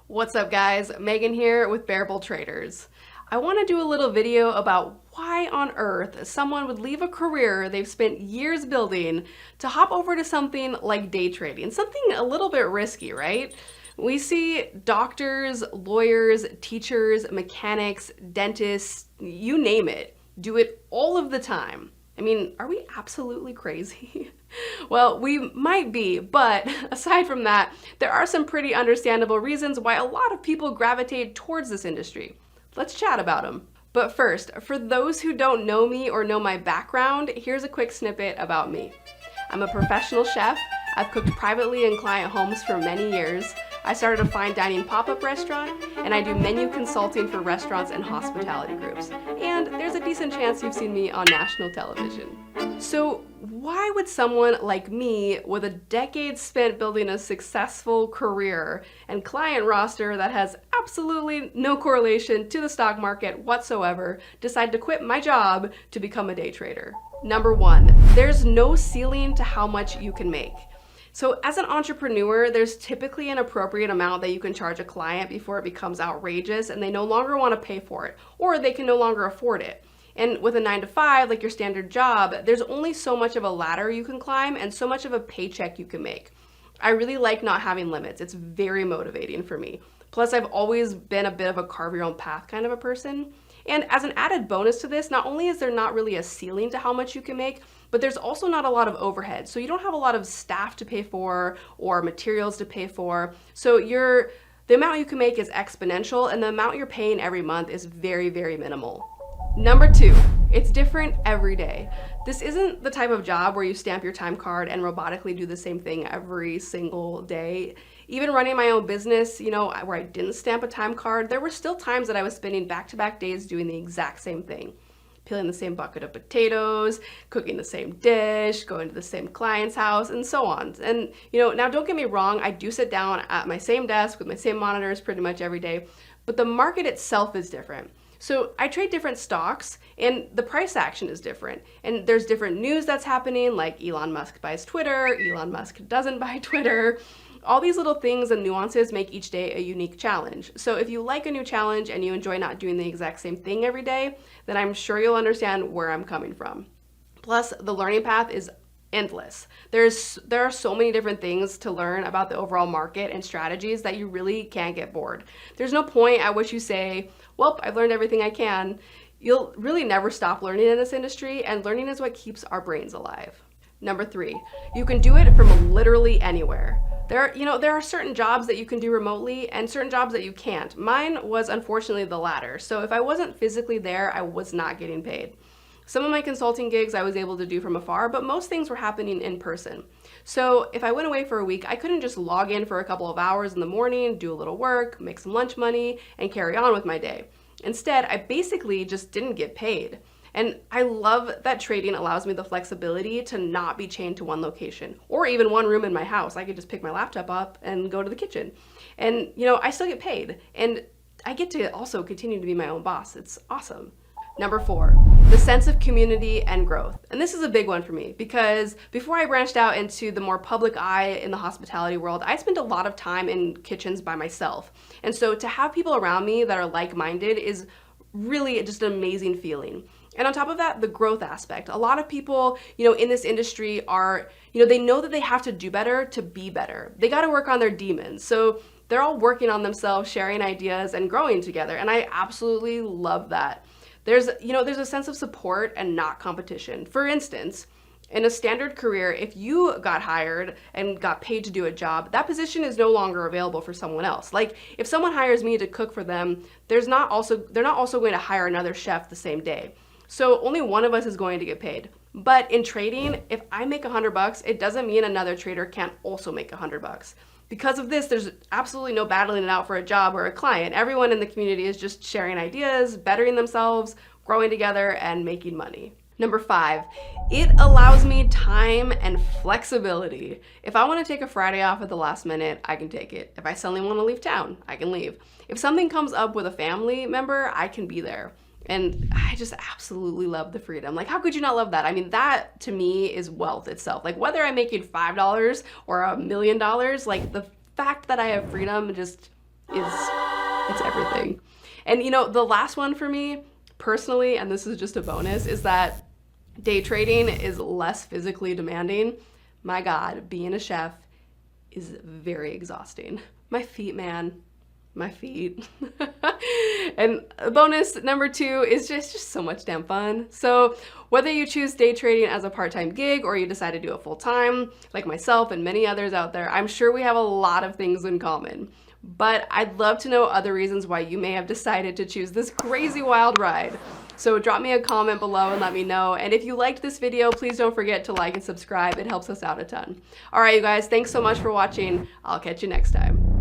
What's up guys, Megan here with Bearable Traders. I want to do a little video about why on earth someone would leave a career they've spent years building to hop over to something like day trading, something a little bit risky, right? We see doctors, lawyers, teachers, mechanics, dentists, you name it, do it all of the time. I mean, are we absolutely crazy? Well, we might be, but aside from that, there are some pretty understandable reasons why a lot of people gravitate towards this industry. Let's chat about them. But first, for those who don't know me or know my background, here's a quick snippet about me. I'm a professional chef. I've cooked privately in client homes for many years. I started a fine dining pop-up restaurant, and I do menu consulting for restaurants and hospitality groups. And there's a decent chance you've seen me on national television. So why would someone like me, with a decade spent building a successful career and client roster that has absolutely no correlation to the stock market whatsoever, decide to quit my job to become a day trader? Number one, there's no ceiling to how much you can make. So as an entrepreneur, there's typically an appropriate amount that you can charge a client before it becomes outrageous and they no longer want to pay for it, or they can no longer afford it. And with a 9-to-5, like your standard job, there's only so much of a ladder you can climb and so much of a paycheck you can make. I really like not having limits. It's very motivating for me. Plus, I've always been a bit of a carve your own path kind of a person. And as an added bonus to this, not only is there not really a ceiling to how much you can make, but there's also not a lot of overhead. So you don't have a lot of staff to pay for or materials to pay for. So the amount you can make is exponential, and the amount you're paying every month is very, very minimal. Number two, it's different every day. This isn't the type of job where you stamp your time card and robotically do the same thing every single day. Even running my own business, where I didn't stamp a time card, there were still times that I was spending back-to-back days doing the exact same thing. Peeling the same bucket of potatoes, cooking the same dish, going to the same client's house, and so on. And now don't get me wrong, I do sit down at my same desk with my same monitors pretty much every day, but the market itself is different. So I trade different stocks and the price action is different. And there's different news that's happening, like Elon Musk buys Twitter, Elon Musk doesn't buy Twitter. All these little things and nuances make each day a unique challenge. So if you like a new challenge and you enjoy not doing the exact same thing every day, then I'm sure you'll understand where I'm coming from. Plus, the learning path is endless. There are so many different things to learn about the overall market and strategies that you really can't get bored. There's no point at which you say, well, I've learned everything I can. You'll really never stop learning in this industry, and learning is what keeps our brains alive. Number three, you can do it from literally anywhere. There are certain jobs that you can do remotely and certain jobs that you can't. Mine was unfortunately the latter. So if I wasn't physically there, I was not getting paid. Some of my consulting gigs I was able to do from afar, but most things were happening in person. So if I went away for a week, I couldn't just log in for a couple of hours in the morning, do a little work, make some lunch money, and carry on with my day. Instead, I basically just didn't get paid. And I love that trading allows me the flexibility to not be chained to one location or even one room in my house. I could just pick my laptop up and go to the kitchen. And I still get paid. And I get to also continue to be my own boss. It's awesome. Number four, the sense of community and growth. And this is a big one for me because before I branched out into the more public eye in the hospitality world, I spent a lot of time in kitchens by myself. And so to have people around me that are like-minded is really just an amazing feeling. And on top of that, the growth aspect. A lot of people, in this industry are, they know that they have to do better to be better. They got to work on their demons. So they're all working on themselves, sharing ideas and growing together. And I absolutely love that. There's a sense of support and not competition. For instance, in a standard career, if you got hired and got paid to do a job, that position is no longer available for someone else. Like if someone hires me to cook for them, they're not also going to hire another chef the same day. So only one of us is going to get paid. But in trading, if I make $100, it doesn't mean another trader can't also make $100. Because of this, there's absolutely no battling it out for a job or a client. Everyone in the community is just sharing ideas, bettering themselves, growing together, and making money. Number five, it allows me time and flexibility. If I want to take a Friday off at the last minute, I can take it. If I suddenly want to leave town, I can leave. If something comes up with a family member, I can be there. And I just absolutely love the freedom. Like, how could you not love that? I mean, that to me is wealth itself. Like, whether I'm making $5 or $1 million, like the fact that I have freedom just it's everything. And you know, the last one for me personally, and this is just a bonus, is that day trading is less physically demanding. My God, being a chef is very exhausting. My feet, man, my feet. And bonus number 2 is just so much damn fun. So whether you choose day trading as a part-time gig or you decide to do it full-time, like myself and many others out there, I'm sure we have a lot of things in common. But I'd love to know other reasons why you may have decided to choose this crazy wild ride. So drop me a comment below and let me know. And if you liked this video, please don't forget to like and subscribe. It helps us out a ton. All right, you guys, thanks so much for watching. I'll catch you next time.